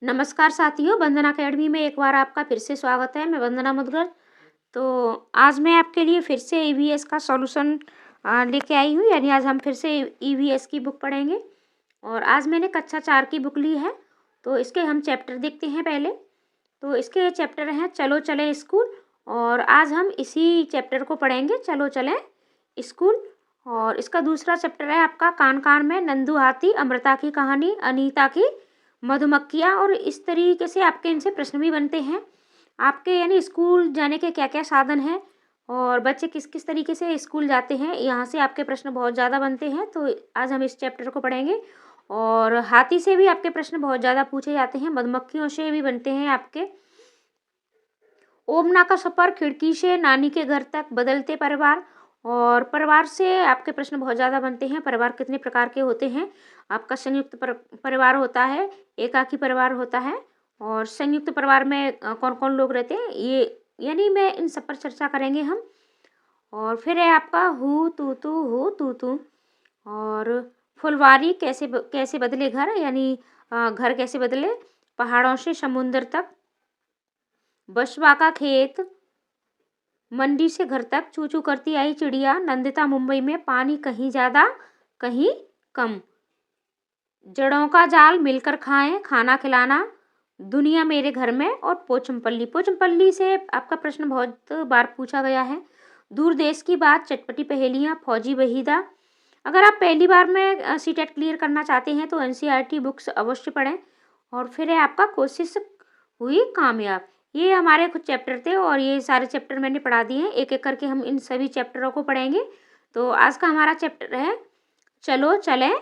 नमस्कार साथियों, वंदना अकेडमी में एक बार आपका फिर से स्वागत है। मैं वंदना मुदगल। तो आज मैं आपके लिए फिर से ईवीएस का सॉल्यूशन लेके आई हूँ। यानी आज हम फिर से ईवीएस की बुक पढ़ेंगे और आज मैंने कक्षा 4 की बुक ली है। तो इसके हम चैप्टर देखते हैं पहले। तो इसके चैप्टर हैं चलो चलें स्कूल, और आज हम इसी चैप्टर को पढ़ेंगे, चलो चलें स्कूल। और इसका दूसरा चैप्टर है आपका कान कान में, नंदू हाथी, अमृता की कहानी, अनीता की मधुमक्खियाँ। और इस तरीके से आपके इनसे प्रश्न भी बनते हैं आपके, यानी स्कूल जाने के क्या क्या साधन हैं और बच्चे किस किस तरीके से स्कूल जाते हैं, यहाँ से आपके प्रश्न बहुत ज़्यादा बनते हैं। तो आज हम इस चैप्टर को पढ़ेंगे। और हाथी से भी आपके प्रश्न बहुत ज़्यादा पूछे जाते हैं, मधुमक्खियों से भी बनते हैं आपके। ओमना का सफ़र, खिड़की से नानी के घर तक, बदलते परिवार। और परिवार से आपके प्रश्न बहुत ज़्यादा बनते हैं। परिवार कितने प्रकार के होते हैं? आपका संयुक्त परिवार होता है, एकाकी परिवार होता है, और संयुक्त परिवार में कौन कौन लोग रहते हैं, ये यानी मैं इन सब पर चर्चा करेंगे हम। और फिर है आपका हु तू तू। और फुलवारी, कैसे बदले घर, यानी घर कैसे बदले, पहाड़ों से समुंदर तक। बशवा का खेत, मंडी से घर तक, चू चू करती आई चिड़िया, नंदिता मुंबई में, पानी कहीं ज़्यादा कहीं कम। जड़ों का जाल, मिलकर खाएं, खाना खिलाना, दुनिया मेरे घर में। और पोचमपल्ली, पोचमपल्ली से आपका प्रश्न बहुत बार पूछा गया है। दूर देश की बात, चटपटी पहेलियाँ, फौजी वहीदा। अगर आप पहली बार में सीटेट क्लियर करना चाहते हैं तो एनसीईआरटी बुक्स अवश्य पढ़ें। और फिर है आपका कोशिश हुई कामयाब। ये हमारे कुछ चैप्टर थे और ये सारे चैप्टर मैंने पढ़ा दिए हैं। एक एक करके हम इन सभी चैप्टरों को पढ़ेंगे। तो आज का हमारा चैप्टर है चलो चलें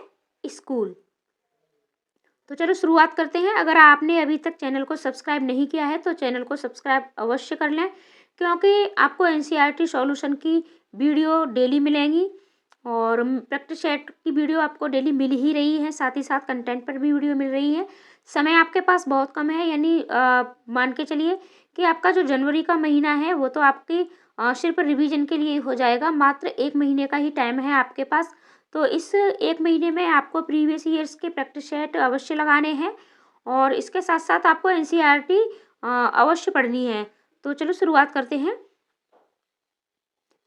स्कूल। तो चलो शुरुआत करते हैं। अगर आपने अभी तक चैनल को सब्सक्राइब नहीं किया है तो चैनल को सब्सक्राइब अवश्य कर लें, क्योंकि आपको एनसीईआरटी सॉल्यूशन की वीडियो डेली मिलेंगी और प्रैक्टिस सेट की वीडियो आपको डेली मिल ही रही है, साथ ही साथ कंटेंट पर भी वीडियो मिल रही है। समय आपके पास बहुत कम है, यानी मान के चलिए कि आपका जो जनवरी का महीना है वो तो आपकी सिर्फ रिवीजन के लिए ही हो जाएगा। मात्र 1 महीने का ही टाइम है आपके पास। तो इस 1 महीने में आपको प्रीवियस ईयर्स के प्रैक्टिस सेट अवश्य लगाने हैं और इसके साथ साथ आपको एनसीईआरटी अवश्य पढ़नी है। तो चलो शुरुआत करते हैं।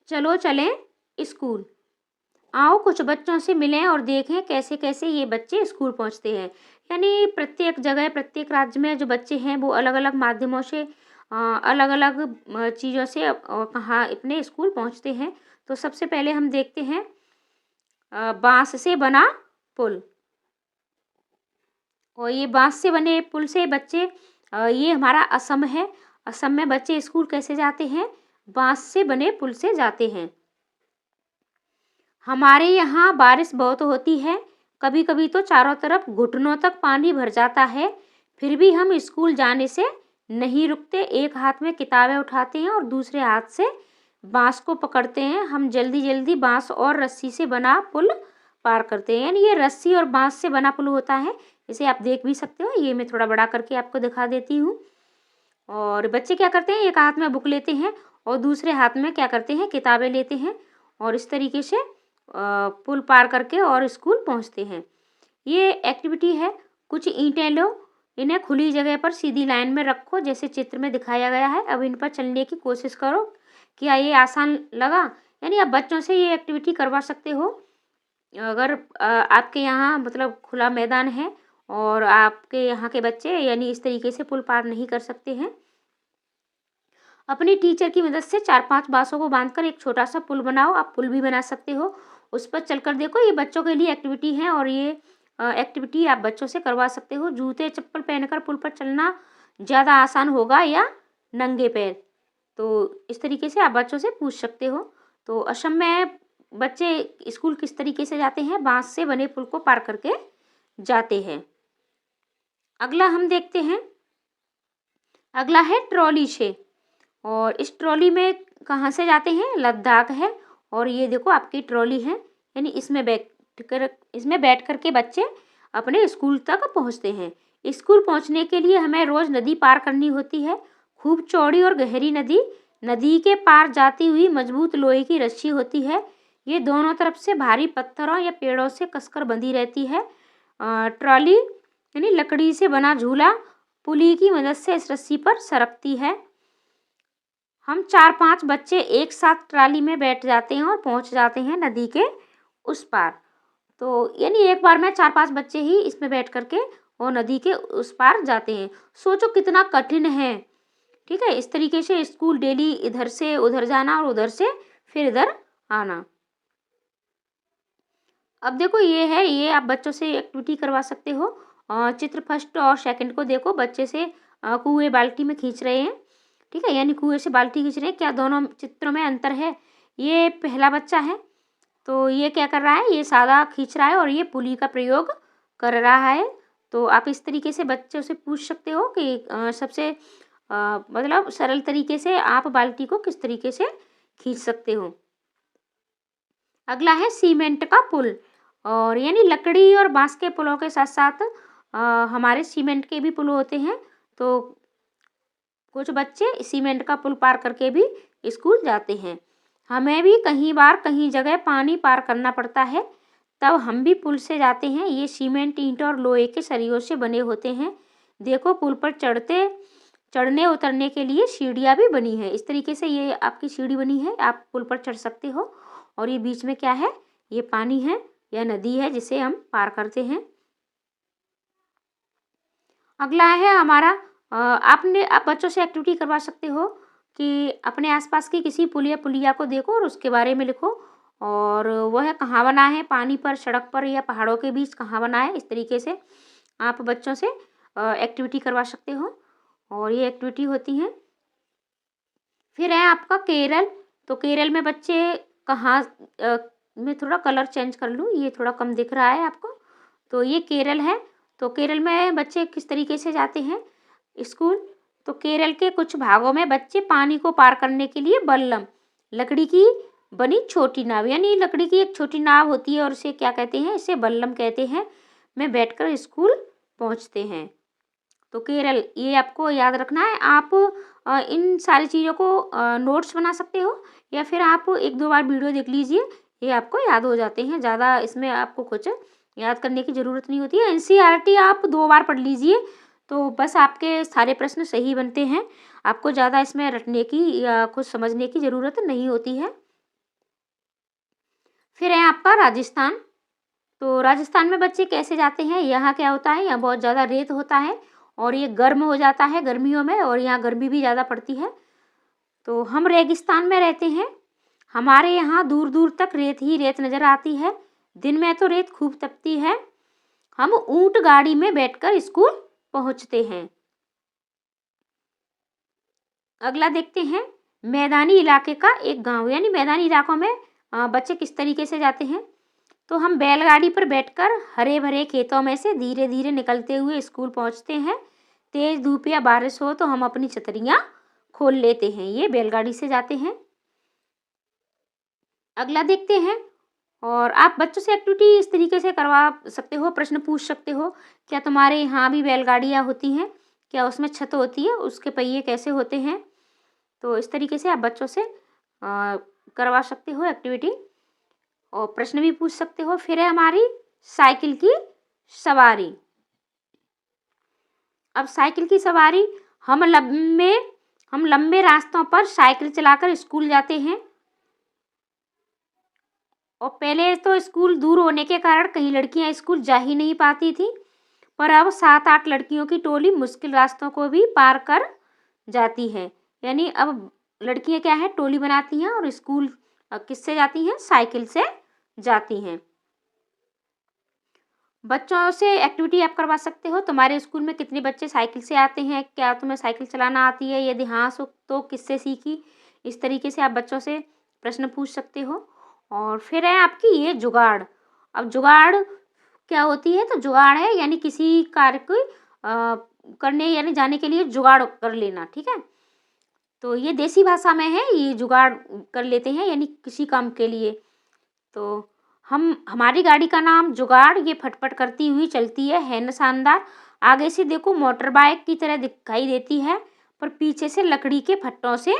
चलो चलें स्कूल। आओ कुछ बच्चों से मिलें और देखें कैसे कैसे ये बच्चे स्कूल पहुंचते हैं। यानी प्रत्येक जगह, प्रत्येक राज्य में जो बच्चे हैं वो अलग अलग माध्यमों से, अलग अलग चीज़ों से कहाँ अपने स्कूल पहुंचते हैं। तो सबसे पहले हम देखते हैं बांस से बना पुल। और ये बांस से बने पुल से बच्चे, ये हमारा असम है। असम में बच्चे स्कूल कैसे जाते हैं? बांस से बने पुल से जाते हैं। हमारे यहाँ बारिश बहुत होती है, कभी कभी तो चारों तरफ घुटनों तक पानी भर जाता है, फिर भी हम स्कूल जाने से नहीं रुकते। एक हाथ में किताबें उठाते हैं और दूसरे हाथ से बांस को पकड़ते हैं। हम जल्दी जल्दी बांस और रस्सी से बना पुल पार करते हैं। यानी ये रस्सी और बांस से बना पुल होता है। इसे आप देख भी सकते हो, ये मैं थोड़ा बड़ा करके आपको दिखा देती हूँ। और बच्चे क्या करते हैं, एक हाथ में बुक लेते हैं और दूसरे हाथ में क्या करते हैं, किताबें लेते हैं और इस तरीके से पुल पार करके और स्कूल पहुंचते हैं। ये एक्टिविटी है। कुछ ईंटें लो, इन्हें खुली जगह पर सीधी लाइन में रखो जैसे चित्र में दिखाया गया है। अब इन पर चलने की कोशिश करो। क्या ये आसान लगा? यानी आप बच्चों से ये एक्टिविटी करवा सकते हो। अगर आपके यहाँ मतलब खुला मैदान है और आपके यहाँ के बच्चे यानी इस तरीके से पुल पार नहीं कर सकते हैं, अपनी टीचर की मदद से 4-5 बांसों को बांधकर एक छोटा सा पुल बनाओ। आप पुल भी बना सकते हो, उस पर चलकर देखो। ये बच्चों के लिए एक्टिविटी है और ये एक्टिविटी आप बच्चों से करवा सकते हो। जूते चप्पल पहनकर पुल पर चलना ज़्यादा आसान होगा या नंगे पैर? तो इस तरीके से आप बच्चों से पूछ सकते हो। तो असम में बच्चे स्कूल किस तरीके से जाते हैं? बांस से बने पुल को पार करके जाते हैं। अगला हम देखते हैं। अगला है ट्रॉली से। और इस ट्रॉली में कहाँ से जाते हैं? लद्दाख है। और ये देखो आपकी ट्रॉली है, यानी इसमें बैठ कर के बच्चे अपने स्कूल तक पहुँचते हैं। स्कूल पहुँचने के लिए हमें रोज़ नदी पार करनी होती है, खूब चौड़ी और गहरी नदी। नदी के पार जाती हुई मजबूत लोहे की रस्सी होती है, ये दोनों तरफ से भारी पत्थरों या पेड़ों से कसकर बंधी रहती है। ट्रॉली यानी लकड़ी से बना झूला पुली की मदद से इस रस्सी पर सरकती है। हम 4-5 बच्चे एक साथ ट्राली में बैठ जाते हैं और पहुंच जाते हैं नदी के उस पार। तो यानी एक बार में 4-5 बच्चे ही इसमें बैठ करके और नदी के उस पार जाते हैं। सोचो कितना कठिन है, ठीक है। इस तरीके से स्कूल डेली इधर से उधर जाना और उधर से फिर इधर आना। अब देखो ये है, ये आप बच्चों से एक्टिविटी करवा सकते हो। चित्र फर्स्ट और सेकंड को देखो, बच्चे से कुएं बाल्टी में खींच रहे हैं, ठीक है, यानी कुएं से बाल्टी खींच रहे हैं। क्या दोनों चित्रों में अंतर है? ये पहला बच्चा है तो ये क्या कर रहा है, ये सादा खींच रहा है और ये पुली का प्रयोग कर रहा है। तो आप इस तरीके से बच्चों से पूछ सकते हो कि सबसे मतलब सरल तरीके से आप बाल्टी को किस तरीके से खींच सकते हो। अगला है सीमेंट का पुल, और यानी लकड़ी और बांस के पुलों के साथ साथ हमारे सीमेंट के भी पुल होते हैं। तो कुछ बच्चे सीमेंट का पुल पार करके भी स्कूल जाते हैं। हमें भी कई बार कहीं जगह पानी पार करना पड़ता है, तब हम भी पुल से जाते हैं। ये सीमेंट, ईंट और लोहे के सरियों से बने होते हैं। देखो पुल पर चढ़ने उतरने के लिए सीढ़ियाँ भी बनी है। इस तरीके से ये आपकी सीढ़ी बनी है, आप पुल पर चढ़ सकते हो। और ये बीच में क्या है, ये पानी है या नदी है जिसे हम पार करते हैं। अगला है हमारा आप बच्चों से एक्टिविटी करवा सकते हो कि अपने आसपास की किसी पुल या पुलिया को देखो और उसके बारे में लिखो, और वह कहाँ बना है, पानी पर, सड़क पर या पहाड़ों के बीच कहाँ बना है। इस तरीके से आप बच्चों से एक्टिविटी करवा सकते हो और ये एक्टिविटी होती है। फिर है आपका केरल। तो केरल में बच्चे कहाँ मैं थोड़ा कलर चेंज कर लूँ, ये थोड़ा कम दिख रहा है आपको। तो ये केरल है। तो केरल में बच्चे किस तरीके से जाते हैं स्कूल। तो केरल के कुछ भागों में बच्चे पानी को पार करने के लिए बल्लम, लकड़ी की बनी छोटी नाव, यानी लकड़ी की एक छोटी नाव होती है और इसे क्या कहते हैं, इसे बल्लम कहते हैं, में बैठकर स्कूल पहुंचते हैं। तो केरल, ये आपको याद रखना है। आप इन सारी चीज़ों को नोट्स बना सकते हो या फिर आप 1-2 बार वीडियो देख लीजिए, ये आपको याद हो जाते हैं। ज़्यादा इसमें आपको कुछ याद करने की ज़रूरत नहीं होती है। एनसीईआरटी आप 2 बार पढ़ लीजिए तो बस आपके सारे प्रश्न सही बनते हैं। आपको ज़्यादा इसमें रटने की या कुछ समझने की ज़रूरत नहीं होती है। फिर है आपका राजस्थान। तो राजस्थान में बच्चे कैसे जाते हैं, यहाँ क्या होता है, यहाँ बहुत ज़्यादा रेत होता है और ये गर्म हो जाता है गर्मियों में, और यहाँ गर्मी भी ज़्यादा पड़ती है। तो हम रेगिस्तान में रहते हैं, हमारे यहाँ दूर दूर तक रेत ही रेत नज़र आती है। दिन में तो रेत खूब तपती है। हम ऊंट गाड़ी में बैठकर स्कूल पहुँचते हैं। अगला देखते हैं मैदानी इलाके का एक गांव, यानी मैदानी इलाकों में बच्चे किस तरीके से जाते हैं। तो हम बैलगाड़ी पर बैठकर हरे भरे खेतों में से धीरे धीरे निकलते हुए स्कूल पहुंचते हैं। तेज धूप या बारिश हो तो हम अपनी छतरियां खोल लेते हैं। ये बैलगाड़ी से जाते हैं। अगला देखते हैं, और आप बच्चों से एक्टिविटी इस तरीके से करवा सकते हो, प्रश्न पूछ सकते हो, क्या तुम्हारे यहाँ भी बैलगाड़ियाँ होती हैं, क्या उसमें छत होती है, उसके पहिए कैसे होते हैं। तो इस तरीके से आप बच्चों से करवा सकते हो एक्टिविटी और प्रश्न भी पूछ सकते हो। फिर है हमारी साइकिल की सवारी। अब साइकिल की सवारी, हम लंबे रास्तों पर साइकिल चलाकर स्कूल जाते हैं। और पहले तो स्कूल दूर होने के कारण कई लड़कियां स्कूल जा ही नहीं पाती थी, पर अब 7-8 लड़कियों की टोली मुश्किल रास्तों को भी पार कर जाती है। यानी अब लड़कियां क्या है, टोली बनाती हैं और स्कूल किससे जाती हैं, साइकिल से जाती हैं। बच्चों से एक्टिविटी आप करवा सकते हो, तुम्हारे स्कूल में कितने बच्चे साइकिल से आते हैं, क्या तुम्हें साइकिल चलाना आती है, यदि हाँ तो किससे सीखी। इस तरीके से आप बच्चों से प्रश्न पूछ सकते हो। और फिर है आपकी ये जुगाड़। अब जुगाड़ क्या होती है, तो जुगाड़ है यानी किसी कार्य को करने यानी जाने के लिए जुगाड़ कर लेना, ठीक है। तो ये देसी भाषा में है, ये जुगाड़ कर लेते हैं यानी किसी काम के लिए। तो हमारी गाड़ी का नाम जुगाड़, ये फटफट करती हुई चलती है ना शानदार। आगे से देखो मोटर बाइक की तरह दिखाई देती है, पर पीछे से लकड़ी के फट्टों से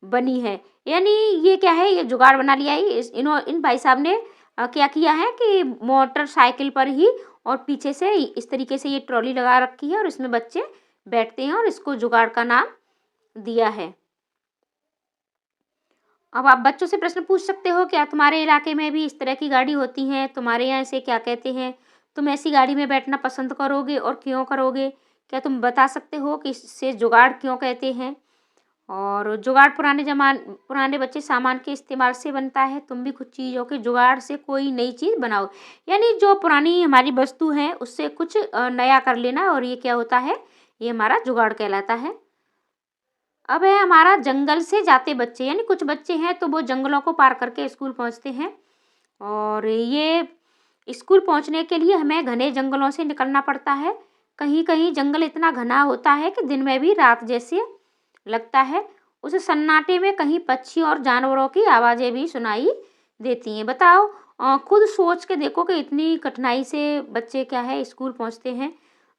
बनी है। यानी ये क्या है, ये जुगाड़ बना लिया है इन भाई साहब ने। क्या किया है कि मोटरसाइकिल पर ही और पीछे से इस तरीके से ये ट्रॉली लगा रखी है और इसमें बच्चे बैठते हैं और इसको जुगाड़ का नाम दिया है। अब आप बच्चों से प्रश्न पूछ सकते हो, क्या तुम्हारे इलाके में भी इस तरह की गाड़ी होती है? तुम्हारे यहाँ इसे क्या कहते हैं? तुम ऐसी गाड़ी में बैठना पसंद करोगे और क्यों करोगे? क्या तुम बता सकते हो कि इसे जुगाड़ क्यों कहते हैं? और जुगाड़ पुराने बच्चे सामान के इस्तेमाल से बनता है। तुम भी कुछ चीज़ों के जुगाड़ से कोई नई चीज़ बनाओ, यानी जो पुरानी हमारी वस्तु है उससे कुछ नया कर लेना, और ये क्या होता है? ये हमारा जुगाड़ कहलाता है। अब है हमारा जंगल से जाते बच्चे, यानी कुछ बच्चे हैं तो वो जंगलों को पार करके स्कूल पहुंचते हैं, और ये स्कूल पहुंचने के लिए हमें घने जंगलों से निकलना पड़ता है। कहीं कहीं जंगल इतना घना होता है कि दिन में भी रात जैसे लगता है। उस सन्नाटे में कहीं पक्षी और जानवरों की आवाज़ें भी सुनाई देती हैं। बताओ, खुद सोच के देखो कि इतनी कठिनाई से बच्चे क्या है स्कूल पहुंचते हैं।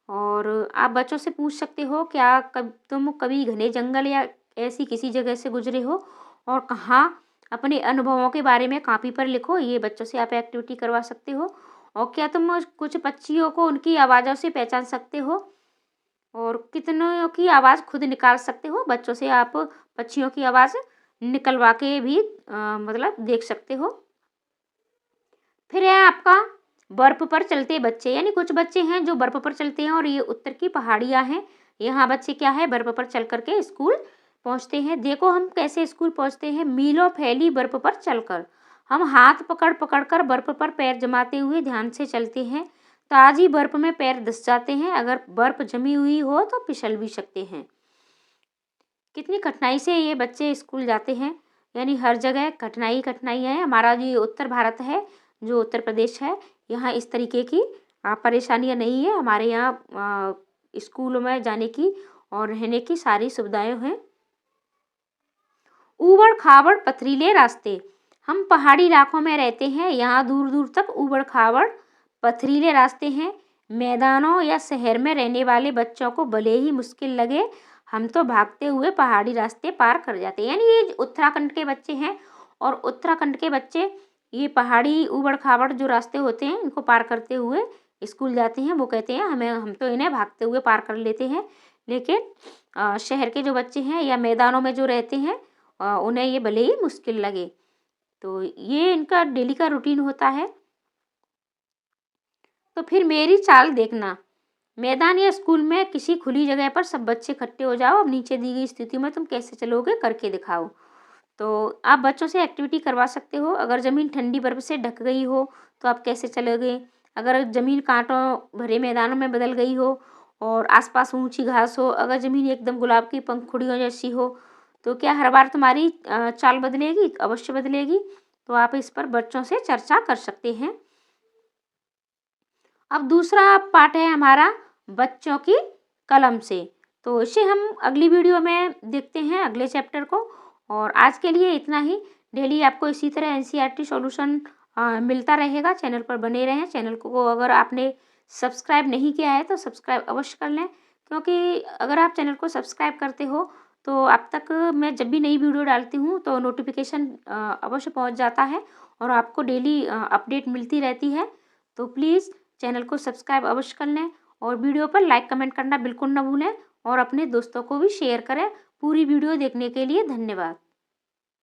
और आप बच्चों से पूछ सकते हो, क्या तुम कभी घने जंगल या ऐसी किसी जगह से गुजरे हो और कहाँ? अपने अनुभवों के बारे में कॉपी पर लिखो। ये बच्चों से आप एक्टिविटी करवा सकते हो। और क्या तुम कुछ पक्षियों को उनकी आवाज़ों से पहचान सकते हो? और कितनों की आवाज़ खुद निकाल सकते हो? बच्चों से आप पक्षियों की आवाज़ निकलवा के भी मतलब देख सकते हो। फिर है आपका बर्फ़ पर चलते बच्चे, यानी कुछ बच्चे हैं जो बर्फ़ पर चलते हैं, और ये उत्तर की पहाड़ियाँ हैं। यहाँ बच्चे क्या है, बर्फ़ पर चल कर के स्कूल पहुँचते हैं। देखो हम कैसे स्कूल पहुँचते हैं, मीलों फैली बर्फ़ पर चलकर। हम हाथ पकड़ पकड़ कर बर्फ़ पर पैर जमाते हुए ध्यान से चलते हैं। ताज़ी बर्फ़ में पैर धंस जाते हैं, अगर बर्फ़ जमी हुई हो तो फिसल भी सकते हैं। कितनी कठिनाई से ये बच्चे स्कूल जाते हैं, यानी हर जगह कठिनाई कठिनाई है। हमारा जो उत्तर भारत है, जो उत्तर प्रदेश है, यहाँ इस तरीके की परेशानियाँ नहीं है। हमारे यहाँ स्कूलों में जाने की और रहने की सारी सुविधाएं हैं। ऊबड़ खाबड़ पथरीले रास्ते, हम पहाड़ी इलाकों में रहते हैं, यहाँ दूर दूर तक ऊबड़ खाबड़ पथरीले रास्ते हैं। मैदानों या शहर में रहने वाले बच्चों को भले ही मुश्किल लगे, हम तो भागते हुए पहाड़ी रास्ते पार कर जाते हैं। यानी ये उत्तराखंड के बच्चे हैं, और उत्तराखंड के बच्चे ये पहाड़ी ऊबड़ खाबड़ जो रास्ते होते हैं इनको पार करते हुए स्कूल जाते हैं। वो कहते हैं हम तो इन्हें भागते हुए पार कर लेते हैं। लेकिन शहर के जो बच्चे हैं या मैदानों में जो रहते हैं, उन्हें ये भले ही मुश्किल लगे। तो ये इनका डेली का रूटीन होता है। तो फिर मेरी चाल देखना, मैदान या स्कूल में किसी खुली जगह पर सब बच्चे इकट्ठे हो जाओ। अब नीचे दी गई स्थिति में तुम कैसे चलोगे, करके दिखाओ। तो आप बच्चों से एक्टिविटी करवा सकते हो। अगर ज़मीन ठंडी बर्फ़ से ढक गई हो तो आप कैसे चलोगे? अगर ज़मीन कांटों भरे मैदानों में बदल गई हो और आसपास ऊंची घास हो, अगर ज़मीन एकदम गुलाब की पंखुड़ियों जैसी हो, तो क्या हर बार तुम्हारी चाल बदलेगी? अवश्य बदलेगी। तो आप इस पर बच्चों से चर्चा कर सकते हैं। अब दूसरा पार्ट है हमारा बच्चों की कलम से, तो इसे हम अगली वीडियो में देखते हैं, अगले चैप्टर को। और आज के लिए इतना ही। डेली आपको इसी तरह एनसीईआरटी सॉल्यूशन मिलता रहेगा। चैनल पर बने रहें। चैनल को अगर आपने सब्सक्राइब नहीं किया है तो सब्सक्राइब अवश्य कर लें, क्योंकि अगर आप चैनल को सब्सक्राइब करते हो तो अब तक मैं जब भी नई वीडियो डालती हूँ तो नोटिफिकेशन अवश्य पहुँच जाता है, और आपको डेली अपडेट मिलती रहती है। तो प्लीज़ चैनल को सब्सक्राइब अवश्य कर लें, और वीडियो पर लाइक कमेंट करना बिल्कुल न भूलें, और अपने दोस्तों को भी शेयर करें। पूरी वीडियो देखने के लिए धन्यवाद।